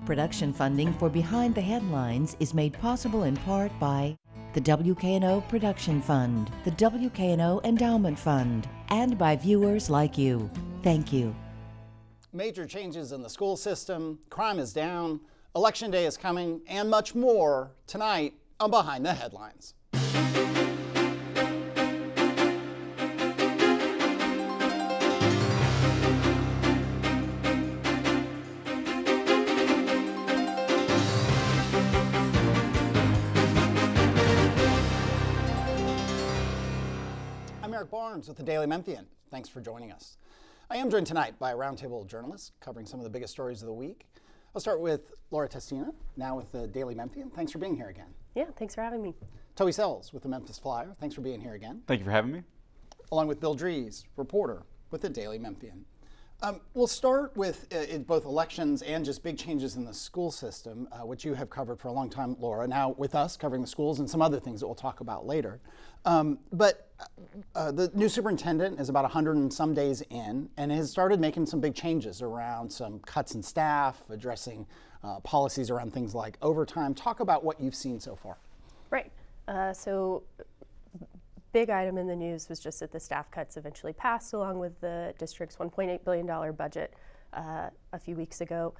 Production funding for Behind the Headlines is made possible in part by the WKNO Production Fund, the WKNO Endowment Fund, and by viewers like you. Thank you. Major changes in the school system, crime is down, Election Day is coming, and much more tonight on Behind the Headlines. I'm Eric Barnes with the Daily Memphian. Thanks for joining us. I am joined tonight by a roundtable of journalists covering some of the biggest stories of the week. I'll start with Laura Testina, now with the Daily Memphian. Thanks for being here again. Yeah, thanks for having me. Toby Sells with the Memphis Flyer. Thanks for being here again. Thank you for having me. Along with Bill Dries, reporter with the Daily Memphian. We'll start with both elections and just big changes in the school system, which you have covered for a long time, Laura, now with us covering the schools and some other things that we'll talk about later. But the new superintendent is about 100 and some days in and has started making some big changes around some cuts in staff, addressing policies around things like overtime. Talk about what you've seen so far. Right. So big item in the news was just that the staff cuts eventually passed along with the district's $1.8 billion budget a few weeks ago.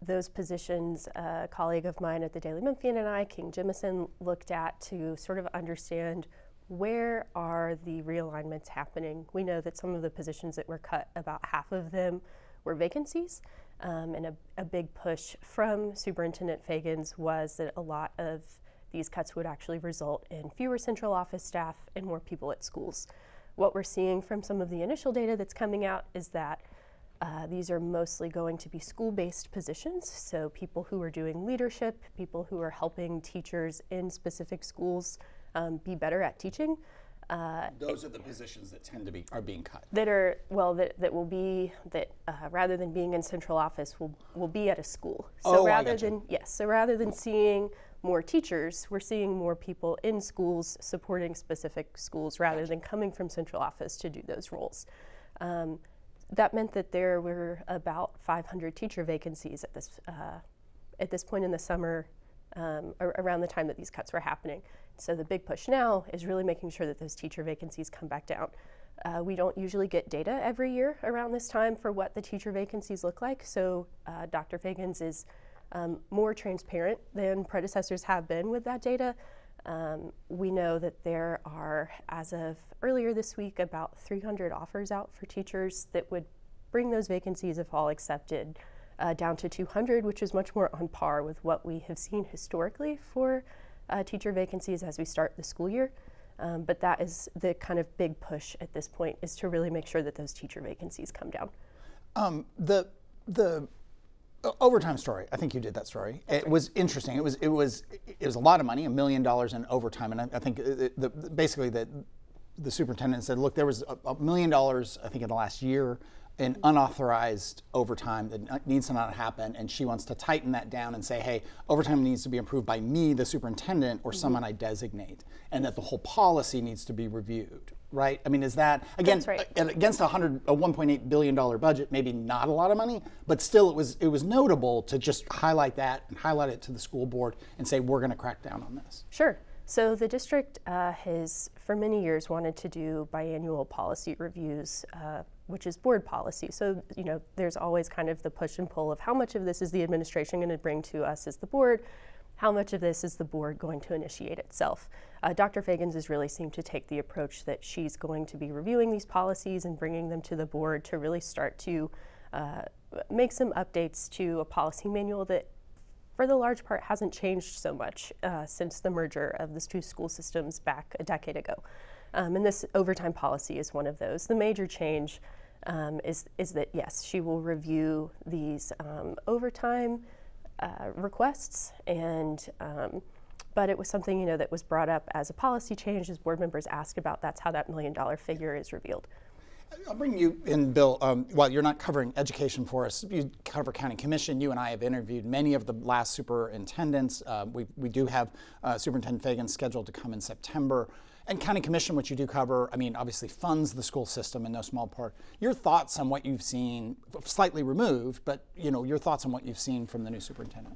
Those positions, a colleague of mine at the Daily Memphian and I, King Jimison, looked at to sort of understand where are the realignments happening. We know that some of the positions that were cut, about half of them were vacancies, and a big push from Superintendent Fagans was that a lot of these cuts would actually result in fewer central office staff and more people at schools. What we're seeing from some of the initial data that's coming out is that these are mostly going to be school-based positions, so people who are doing leadership, people who are helping teachers in specific schools be better at teaching. Those are the positions that tend to are being cut. That are, well, that will be, that rather than being in central office will be at a school. So rather than, yes, so rather than seeing more teachers, we're seeing more people in schools supporting specific schools rather than coming from central office to do those roles. That meant that there were about 500 teacher vacancies at this point in the summer, around the time that these cuts were happening. So the big push now is really making sure that those teacher vacancies come back down. We don't usually get data every year around this time for what the teacher vacancies look like, so Dr. Fagans is more transparent than predecessors have been with that data. We know that there are, as of earlier this week, about 300 offers out for teachers that would bring those vacancies, if all accepted, down to 200, which is much more on par with what we have seen historically for teacher vacancies as we start the school year. But that is the kind of big push at this point, is to really make sure that those teacher vacancies come down. The overtime story, I think you did that story. It was interesting. It was a lot of money, $1 million in overtime, and I think basically the superintendent said, look, there was $1 million, I think, in the last year in unauthorized overtime that needs to not happen, and she wants to tighten that down and say, hey, overtime needs to be improved by me, the superintendent, or someone I designate, and that the whole policy needs to be reviewed. Right? I mean, is that, again, right, against a $1.8 billion budget, maybe not a lot of money, but still it was notable to just highlight that and highlight it to the school board and say, we're going to crack down on this. Sure. So the district has, for many years, wanted to do biannual policy reviews, which is board policy. So, you know, there's always kind of the push and pull of how much of this is the administration going to bring to us as the board, how much of this is the board going to initiate itself. Dr. Fagans has really seemed to take the approach that she's going to be reviewing these policies and bringing them to the board to really start to make some updates to a policy manual that, for the large part, hasn't changed so much since the merger of the two school systems back a decade ago. And this overtime policy is one of those. The major change is that, yes, she will review these overtime requests, and but it was something, you know, that was brought up as a policy change, as board members asked about. That's how that $1 million figure is revealed. I'll bring you in, Bill. While you're not covering education for us, you cover County Commission. You and I have interviewed many of the last superintendents. We do have Superintendent Fagan scheduled to come in September. And County Commission, which you do cover, I mean, obviously funds the school system in no small part. Your thoughts on what you've seen, slightly removed, but your thoughts on what you've seen from the new superintendent?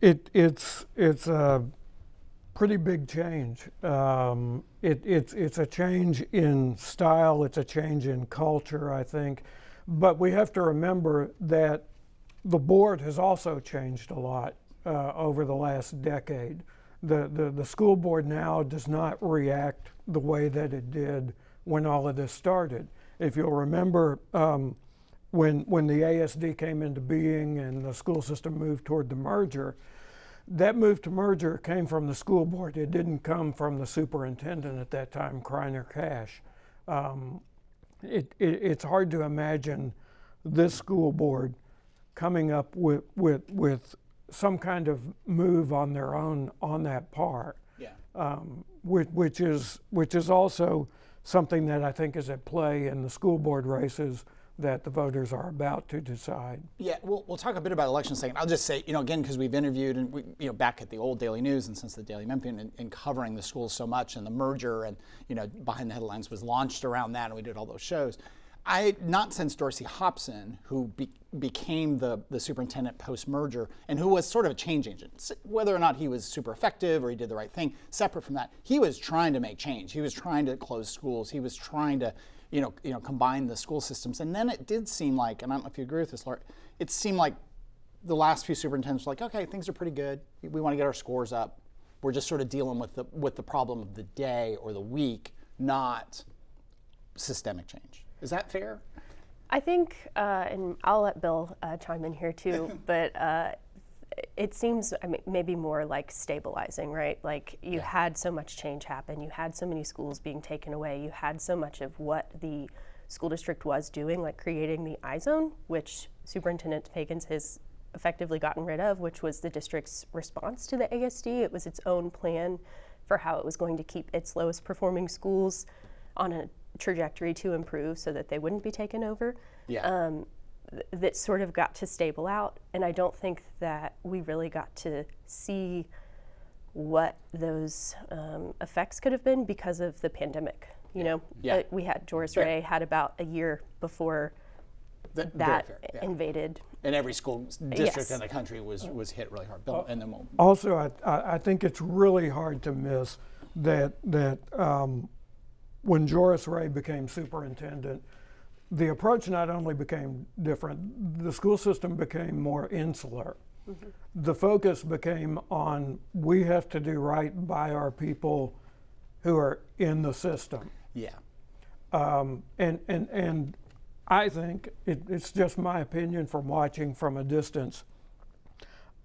It's a pretty big change. It's a change in style. It's a change in culture, I think. But we have to remember that the board has also changed a lot over the last decade. The school board now does not react the way that it did when all of this started. If you'll remember, when the ASD came into being and the school system moved toward the merger, that move to merger came from the school board. It didn't come from the superintendent at that time, Kreiner Cash. It's hard to imagine this school board coming up with some kind of move on their own on that part, which is also something that I think is at play in the school board races that the voters are about to decide. Yeah, we'll talk a bit about elections in a second. I'll just say, again, because we've interviewed and we, back at the old Daily News and since the Daily Memphian and covering the schools so much and the merger and Behind the Headlines was launched around that and we did all those shows. Not since Dorsey Hobson, who became the superintendent post-merger and who was sort of a change agent. Whether or not he was super effective or he did the right thing, separate from that, he was trying to make change. He was trying to close schools. He was trying to, combine the school systems. And then it did seem like, and I don't know if you agree with this, Laura, it seemed like the last few superintendents were like, okay, things are pretty good. We want to get our scores up. We're just sort of dealing with the problem of the day or the week, not systemic change. Is that fair? I think, and I'll let Bill chime in here too, but it seems maybe more like stabilizing, right? Like you had so much change happen, you had so many schools being taken away, you had so much of what the school district was doing, like creating the I-zone, which Superintendent Fagans has effectively gotten rid of, which was the district's response to the ASD. It was its own plan for how it was going to keep its lowest performing schools on a trajectory to improve so that they wouldn't be taken over. That sort of got to stable out, and I don't think that we really got to see what those effects could have been because of the pandemic. We had Joris Ray had about a year before that invaded. And every school district in the country was hit really hard. Bill, and then also, I think it's really hard to miss that when Joris Ray became superintendent, the approach not only became different, the school system became more insular. Mm-hmm. The focus became on we have to do right by our people who are in the system. Yeah. And I think, it's just my opinion from watching from a distance,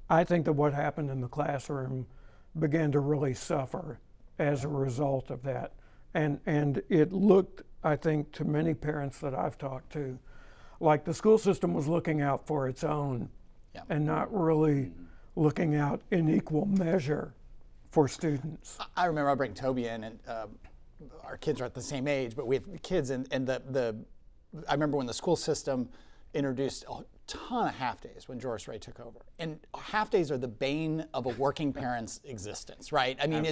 I think that what happened in the classroom began to really suffer as a result of that. And it looked, I think, to many parents that I've talked to, like the school system was looking out for its own and not really looking out in equal measure for students. I remember I bring Toby in, and our kids are at the same age, but we have kids, and I remember when the school system introduced a ton of half days when Joris Ray took over. And half days are the bane of a working parent's existence, right? I mean,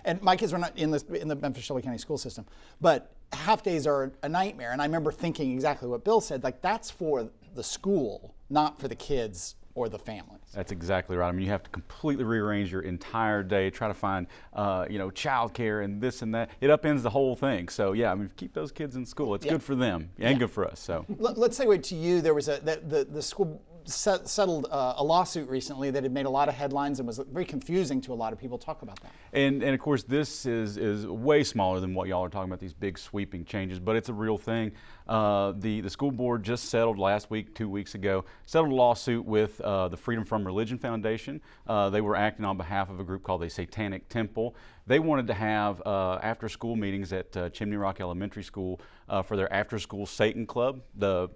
and my kids were not in the Memphis-Shelby County school system, but half days are a nightmare. And I remember thinking exactly what Bill said, like that's for the school, not for the kids or the families. That's exactly right. I mean, you have to completely rearrange your entire day, try to find, childcare and this and that. It upends the whole thing. So yeah, I mean, keep those kids in school. It's good for them and good for us. So let's segue to you. There was the school settled a lawsuit recently that had made a lot of headlines and was very confusing to a lot of people. Talk about that. And of course, this is way smaller than what y'all are talking about, these big sweeping changes, but it's a real thing. The school board just settled last week, 2 weeks ago, settled a lawsuit with the Freedom from Religion Foundation. They were acting on behalf of a group called the Satanic Temple. They wanted to have after-school meetings at Chimney Rock Elementary School for their after-school Satan Club. The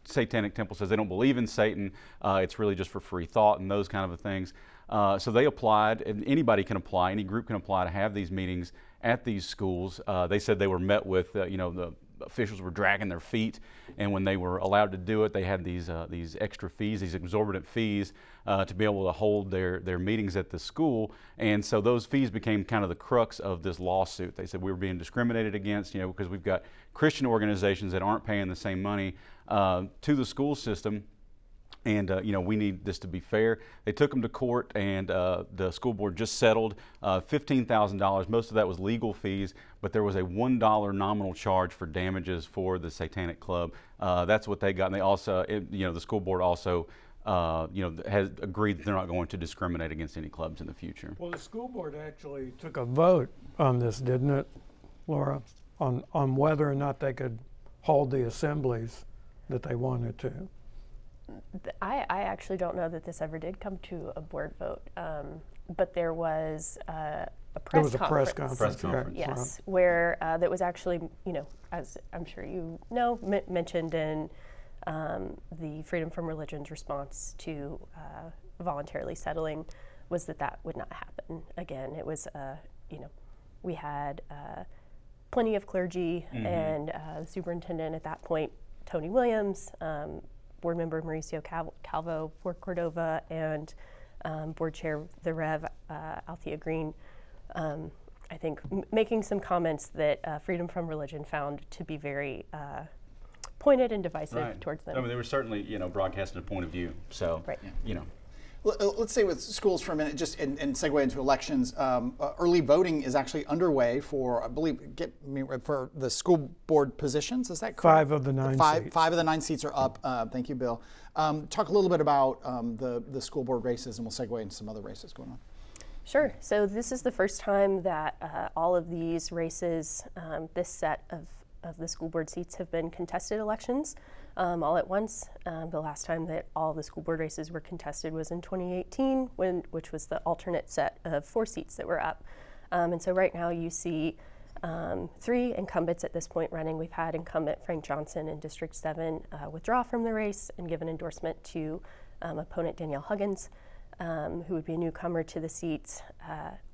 Satanic Temple says they don't believe in Satan. It's really just for free thought and those kind of things. So they applied, and anybody can apply, any group can apply to have these meetings at these schools. They said they were met with, the officials were dragging their feet, and when they were allowed to do it, they had these extra fees, these exorbitant fees, to be able to hold their meetings at the school. And so those fees became kind of the crux of this lawsuit. They said we were being discriminated against, because we've got Christian organizations that aren't paying the same money to the school system. And we need this to be fair. They took them to court, and the school board just settled $15,000. Most of that was legal fees, but there was a $1 nominal charge for damages for the Satanic Club. That's what they got. And they also, the school board also, has agreed that they're not going to discriminate against any clubs in the future. Well, the school board actually took a vote on this, didn't it, Laura, on whether or not they could hold the assemblies that they wanted to. I actually don't know that this ever did come to a board vote, but there was a press conference. Yes, where that was actually, as I'm sure you know, mentioned in the Freedom from Religion's response to voluntarily settling was that would not happen again. It was, we had plenty of clergy, and the superintendent at that point, Tony Williams, board member Mauricio Calvo for Cordova, and board chair, the Rev. Althea Green, I think making some comments that Freedom from Religion found to be very pointed and divisive towards them. I mean, they were certainly, broadcasting a point of view. So, Let's stay with schools for a minute, just and segue into elections. Early voting is actually underway for, I believe, for the school board positions. Is that correct? 5 of the 9 seats. 5 of the 9 seats are up. Thank you, Bill. Talk a little bit about the school board races, and we'll segue into some other races going on. Sure. So this is the first time that all of these races, this set of the school board seats, have been contested elections. All at once. The last time that all the school board races were contested was in 2018, which was the alternate set of 4 seats that were up. And so right now you see 3 incumbents at this point running. We've had incumbent Frank Johnson in District 7 withdraw from the race and give an endorsement to opponent Danielle Huggins, who would be a newcomer to the seats.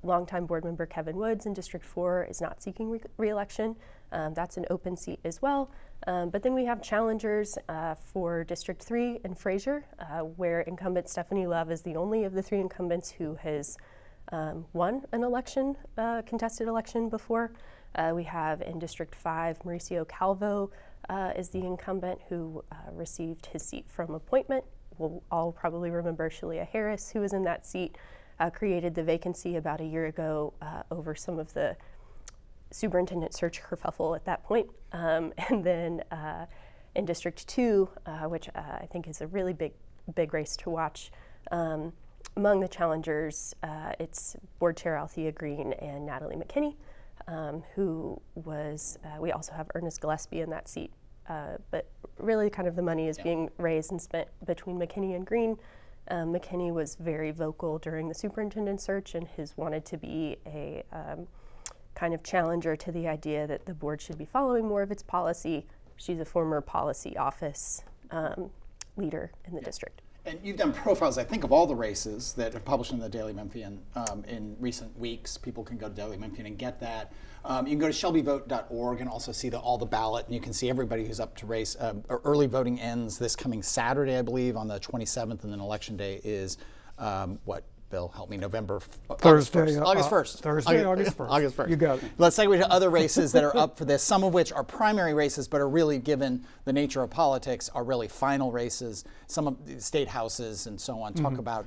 Longtime board member Kevin Woods in District 4 is not seeking re-election. That's an open seat as well. But then we have challengers for District 3 in Fraser, where incumbent Stephanie Love is the only of the 3 incumbents who has won an election, contested election before. We have in District 5, Mauricio Calvo is the incumbent who received his seat from appointment. We'll all probably remember Shalia Harris, who was in that seat, created the vacancy about a year ago over some of the superintendent search kerfuffle at that point. And then in District 2, which I think is a really big race to watch, among the challengers, it's board chair Althea Green and Natalie McKinney, who was, we also have Ernest Gillespie in that seat. But really kind of the money is being raised and spent between McKinney and Green. McKinney was very vocal during the superintendent search and has wanted to be a kind of challenger to the idea that the board should be following more of its policy. She's a former policy office leader in the district. And you've done profiles, I think, of all the races that are published in the Daily Memphian in recent weeks. People can go to Daily Memphian and get that. You can go to shelbyvote.org and also see all the ballot, and you can see everybody who's up to race. Early voting ends this coming Saturday, I believe, on the 27th, and then Election Day is, Bill, help me, Thursday, August 1st. Thursday, August 1st. August 1st. You got it. Let's segue to other races that are up for this, some of which are primary races, but are really, given the nature of politics, are really final races, some of the state houses and so on. Talk about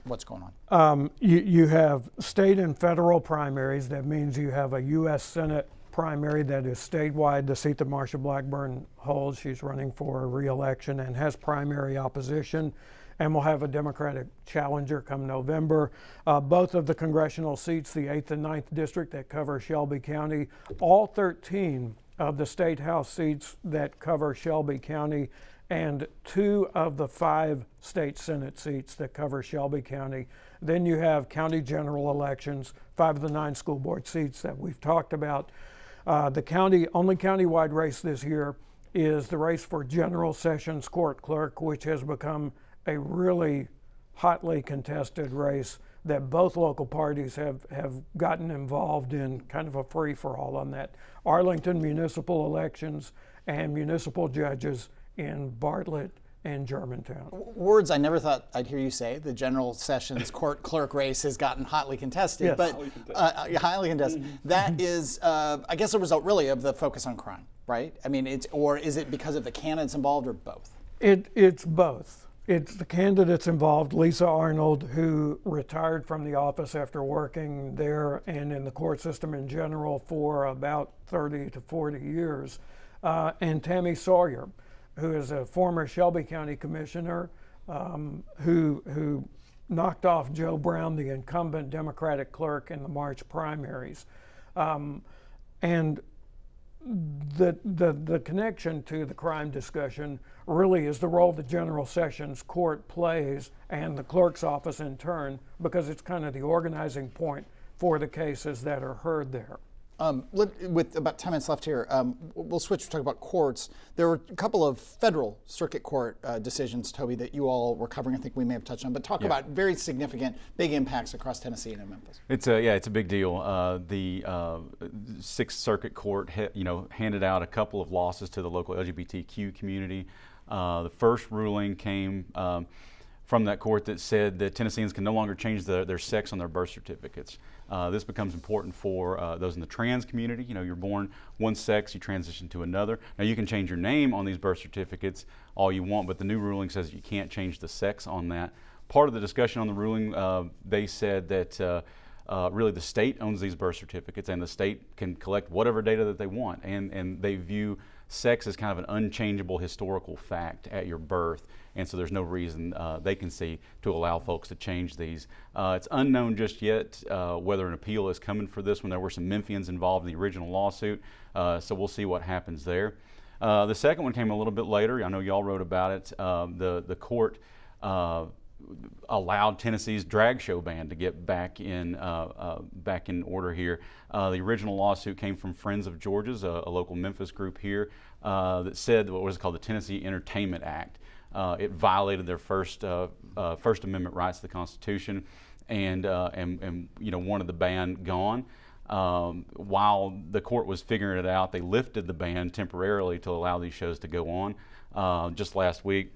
what's going on. You have state and federal primaries. That means you have a U.S. Senate primary that is statewide, the seat that Marsha Blackburn holds. She's running for re-election and has primary opposition. And we'll have a Democratic challenger come November. Both of the congressional seats, the 8th and 9th district that cover Shelby County, all 13 of the state house seats that cover Shelby County, and 2 of the 5 state senate seats that cover Shelby County. Then you have county general elections, 5 of the 9 school board seats that we've talked about. The only countywide race this year is the race for General Sessions Court Clerk, which has become a really hotly contested race. that both local parties have gotten involved in kind of a free-for-all on that. Arlington municipal elections and municipal judges in Bartlett and Germantown. Words I never thought I'd hear you say. The General Sessions Court clerk race has gotten hotly contested. Yes. But highly contested. That is, I guess, a result really of the focus on crime, right? I mean, or is it because of the candidates involved, or both? It's both. It's the candidates involved. Lisa Arnold, who retired from the office after working there and in the court system in general for about 30 to 40 years, and Tammy Sawyer, who is a former Shelby County commissioner, who knocked off Joe Brown, the incumbent Democratic clerk, in the March primaries. And the connection to the crime discussion really is the role the General Sessions Court plays, and the clerk's office in turn, because it's kind of the organizing point for the cases that are heard there. With about 10 minutes left here, we'll switch to talk about courts. There were a couple of federal circuit court decisions, Toby, that you all were covering. I think we may have touched on, but talk about very significant, big impacts across Tennessee and in Memphis. It's a big deal. The Sixth Circuit Court, handed out a couple of losses to the local LGBTQ community. The first ruling came from that court that said that Tennesseans can no longer change their sex on their birth certificates. This becomes important for those in the trans community. You're born one sex, you transition to another. Now you can change your name on these birth certificates all you want, but the new ruling says you can't change the sex on that. Part of the discussion on the ruling, they said that really the state owns these birth certificates, and the state can collect whatever data that they want, and they view sex as kind of an unchangeable historical fact at your birth, and so there's no reason they can see to allow folks to change these. It's unknown just yet whether an appeal is coming for this one. There were some Memphians involved in the original lawsuit, so we'll see what happens there. The second one came a little bit later. I know y'all wrote about it. The court allowed Tennessee's drag show ban to get back in order here. The original lawsuit came from Friends of George's, a local Memphis group here, that said what was called the Tennessee Entertainment Act. It violated their First Amendment rights to the Constitution, and wanted the ban gone. While the court was figuring it out, they lifted the ban temporarily to allow these shows to go on. Just last week,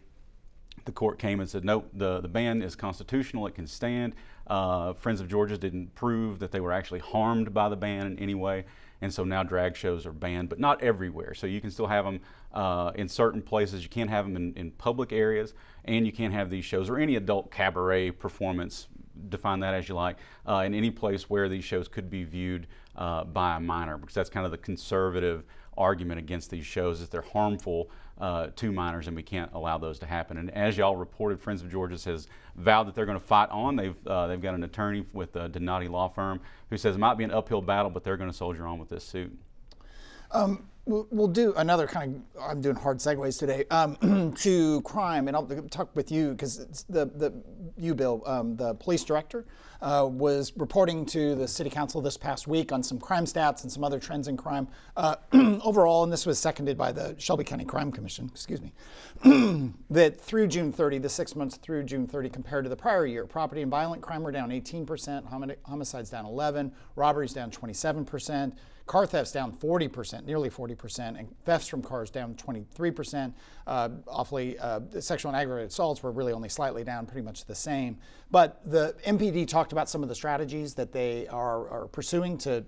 the court came and said, no, the ban is constitutional, it can stand. Friends of George's didn't prove that they were actually harmed by the ban in any way, and so now drag shows are banned, but not everywhere. So you can still have them in certain places. You can't have them in public areas, and you can't have these shows or any adult cabaret performance, define that as you like, in any place where these shows could be viewed by a minor, because that's kind of the conservative argument against these shows, is they're harmful to minors, and we can't allow those to happen. And as y'all reported, Friends of George's has vowed that they're going to fight on. They've got an attorney with the Donati Law Firm who says it might be an uphill battle, but they're going to soldier on with this suit. We'll do another kind of, I'm doing hard segues today, to crime, and I'll talk with you, because you, Bill, the police director, was reporting to the city council this past week on some crime stats and some other trends in crime overall, and this was seconded by the Shelby County Crime Commission, excuse me, that through June 30, the 6 months through June 30 compared to the prior year, property and violent crime were down 18%, homicides down 11%, robberies down 27%, car thefts down 40%, nearly 40%, and thefts from cars down 23%. Sexual and aggravated assaults were really only slightly down, pretty much the same. But the MPD talked about some of the strategies that they are pursuing to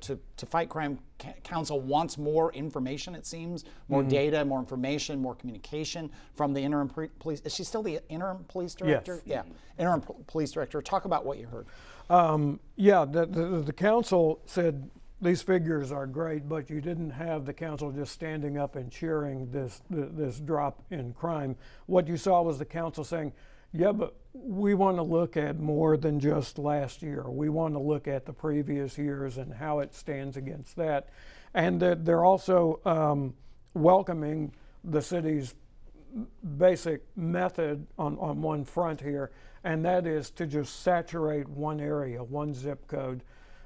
fight crime. Council wants more information, it seems, more data, more information, more communication from the interim police. Is she still the interim police director? Yes. Yeah, interim police director. Talk about what you heard. The council said these figures are great, but you didn't have the council just standing up and cheering this drop in crime. What you saw was the council saying, yeah, but we want to look at more than just last year. We want to look at the previous years and how it stands against that. And they're also welcoming the city's basic method on one front here, and that is to just saturate one area, one zip code,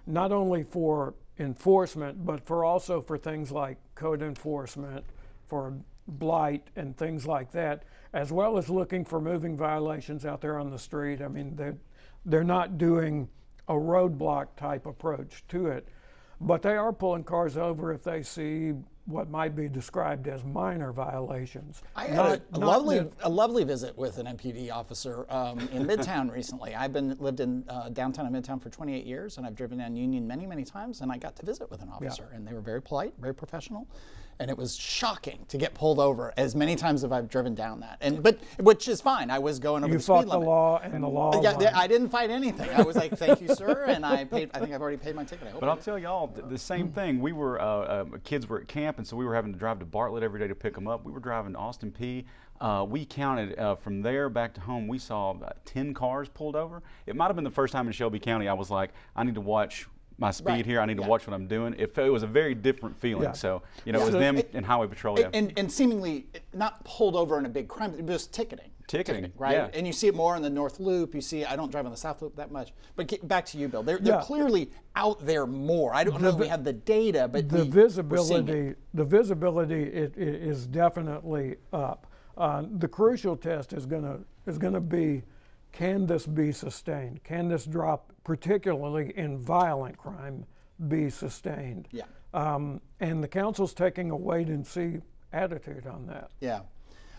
not only for enforcement, but also for things like code enforcement, for blight and things like that, as well as looking for moving violations out there on the street. I mean, they're not doing a roadblock type approach to it. But they are pulling cars over if they see what might be described as minor violations. I had a lovely visit with an MPD officer in Midtown recently. I've lived in downtown and Midtown for 28 years, and I've driven down Union many, many times, and I got to visit with an officer, and they were very polite, very professional. And it was shocking to get pulled over as many times as I've driven down that. But which is fine. I was going over the speed limit. You fought the law and the law. Yeah, I didn't fight anything. I was like, "Thank you, sir," and I think I've already paid my ticket. But I'll tell y'all the same thing. We were kids were at camp, and so we were having to drive to Bartlett every day to pick them up. We were driving to Austin Peay. We counted from there back to home. We saw 10 cars pulled over. It might have been the first time in Shelby County I was like, I need to watch my speed here. I need to watch what I'm doing. It was a very different feeling. So, you know, it was them and Highway Patrol. And seemingly not pulled over in a big crime, just ticketing. Ticketing, right? Yeah. And you see it more on the North Loop. You see, I don't drive on the South Loop that much. But back to you, Bill. They're clearly out there more. I don't know if we have the data, but the visibility is definitely up. The crucial test is going to be, can this be sustained? Can this drop, particularly in violent crime, be sustained? Yeah. And the council's taking a wait and see attitude on that. Yeah.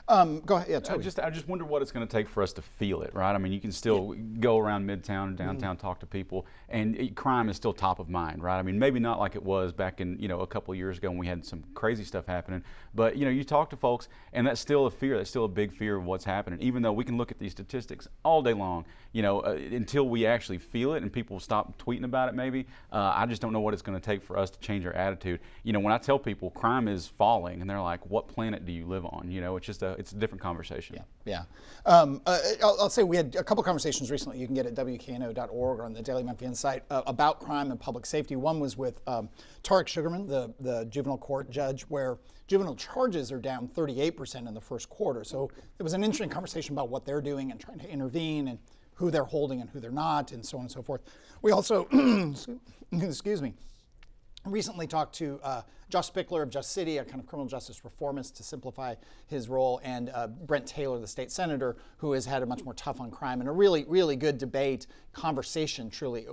Go ahead. Yeah, Toby. I just wonder what it's going to take for us to feel it, right? I mean, you can still go around Midtown and downtown, talk to people, and crime is still top of mind, right? I mean, maybe not like it was back in, a couple of years ago when we had some crazy stuff happening, but you talk to folks, and that's still a fear. That's still a big fear of what's happening. Even though we can look at these statistics all day long, until we actually feel it and people stop tweeting about it, maybe. I just don't know what it's going to take for us to change our attitude. When I tell people crime is falling, and they're like, "What planet do you live on?" It's just it's a different conversation. Yeah. I'll say we had a couple conversations recently you can get at WKNO.org or on the Daily Memphian site about crime and public safety. One was with Tarek Sugarman, the juvenile court judge, where juvenile charges are down 38% in the first quarter. So it was an interesting conversation about what they're doing and trying to intervene and who they're holding and who they're not and so on and so forth. We also, excuse me, recently talked to Josh Spickler of Just City, a kind of criminal justice reformist to simplify his role, and Brent Taylor, the state senator, who has had a much more tough on crime, and a really, really good debate, conversation, truly,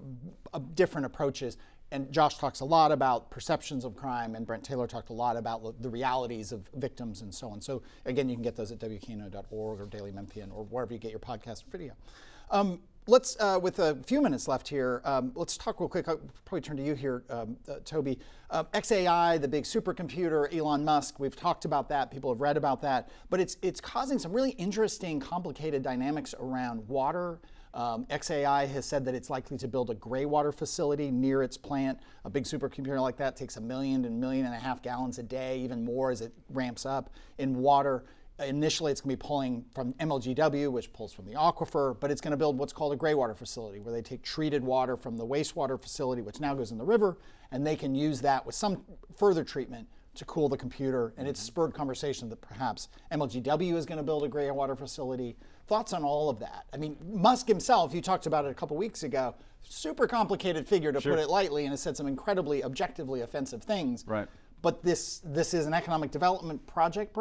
different approaches. And Josh talks a lot about perceptions of crime, and Brent Taylor talked a lot about the realities of victims and so on. So again, you can get those at WKNO.org or Daily Memphian or wherever you get your podcast video. Let's, with a few minutes left here, let's talk real quick. I'll probably turn to you here, Toby. xAI, the big supercomputer, Elon Musk, we've talked about that. People have read about that. But it's causing some really interesting, complicated dynamics around water. xAI has said that it's likely to build a gray water facility near its plant. A big supercomputer like that takes 1 million to 1.5 million gallons a day, even more as it ramps up in water. Initially, it's going to be pulling from MLGW, which pulls from the aquifer, but it's going to build what's called a gray water facility, where they take treated water from the wastewater facility, which now goes in the river, and they can use that with some further treatment to cool the computer. And it's spurred conversation that perhaps MLGW is going to build a gray water facility. Thoughts on all of that? I mean, Musk himself, you talked about it a couple weeks ago, super complicated figure to put it lightly, and has said some incredibly objectively offensive things. Right. But this is an economic development project,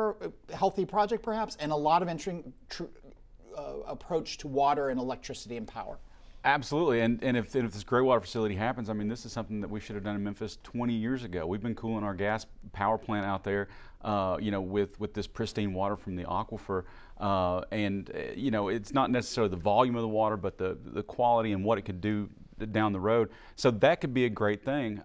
healthy project perhaps, and a lot of interesting approach to water and electricity and power. Absolutely, and if this gray water facility happens, I mean, this is something that we should have done in Memphis 20 years ago. We've been cooling our gas power plant out there, with this pristine water from the aquifer, it's not necessarily the volume of the water, but the quality and what it could do down the road. So that could be a great thing.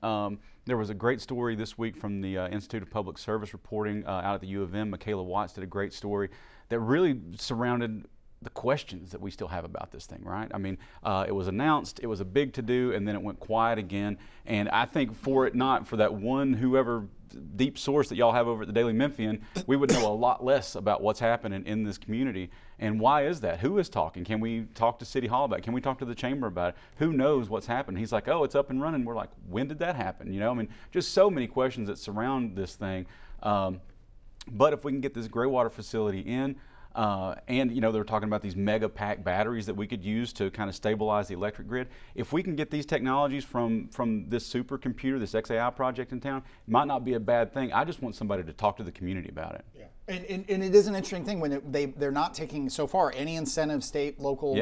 There was a great story this week from the Institute of Public Service reporting out at the U of M. Michaela Watts did a great story that really surrounded the questions that we still have about this thing, right? I mean, it was announced, it was a big to-do, and then it went quiet again. And I think for that one, whoever deep source that y'all have over at the Daily Memphian, we would know a lot less about what's happening in this community. And why is that? Who is talking? Can we talk to City Hall about it? Can we talk to the chamber about it? Who knows what's happening? He's like, oh, it's up and running. We're like, when did that happen? I mean, just so many questions that surround this thing. But if we can get this gray water facility in, and they were talking about these mega pack batteries that we could use to kind of stabilize the electric grid. If we can get these technologies from this supercomputer, this xAI project in town, it might not be a bad thing. I just want somebody to talk to the community about it. Yeah. And it is an interesting thing when they're not taking so far any incentive, state, local,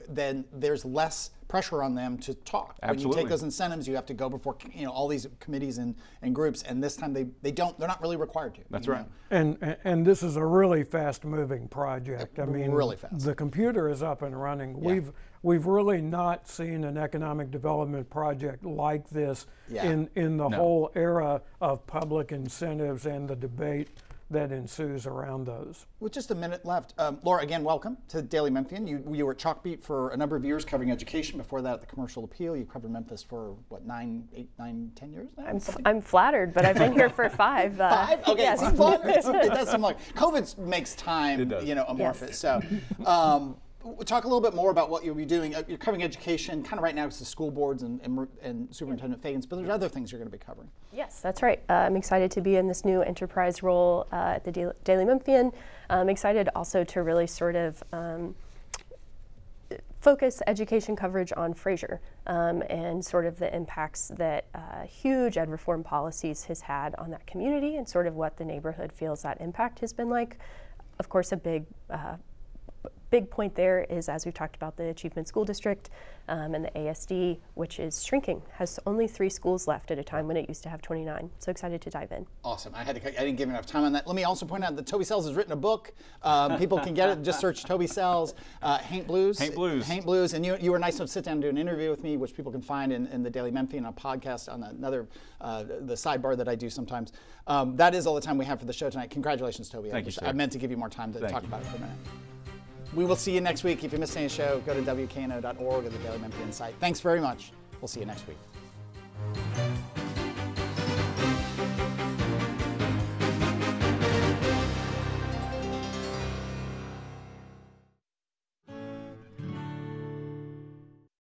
then there's less pressure on them to talk. Absolutely. When you take those incentives, you have to go before all these committees and groups, and this time they're not really required to. That's right. And this is a really fast-moving project. I mean, really fast. The computer is up and running. Yeah. We've really not seen an economic development project like this in the whole era of public incentives and the debate that ensues around those. With just a minute left, Laura, again, welcome to Daily Memphian. You were at Chalkbeat for a number of years covering education. Before that, at the Commercial Appeal, you covered Memphis for what, 10 years now? I'm flattered, but I've been here for 5. 5? Okay, yes. It does seem like COVID makes time, amorphous. Yes. So. Talk a little bit more about what you'll be doing. You're covering education, kind of right now it's the school boards and Superintendent Fagans, but there's other things you're going to be covering. Yes, that's right. I'm excited to be in this new enterprise role at the Daily Memphian. I'm excited also to really sort of focus education coverage on Fraser and sort of the impacts that huge ed reform policies has had on that community and sort of what the neighborhood feels that impact has been like. Of course, a big point there is, as we've talked about, the Achievement School District and the ASD, which is shrinking, has only 3 schools left at a time when it used to have 29. So excited to dive in. Awesome. I didn't give enough time on that. Let me also point out that Toby Sells has written a book. People can get it. Just search Toby Sells, Haint Blues. Haint Blues. Haint Blues. And you were nice enough to sit down and do an interview with me, which people can find in the Daily Memphian on a podcast on another the sidebar that I do sometimes. That is all the time we have for the show tonight. Congratulations, Toby. Thank you, sir. I meant to give you more time to talk about it for a minute. We will see you next week. If you missed any show, go to WKNO.org or the Daily Memphian site. Thanks very much. We'll see you next week.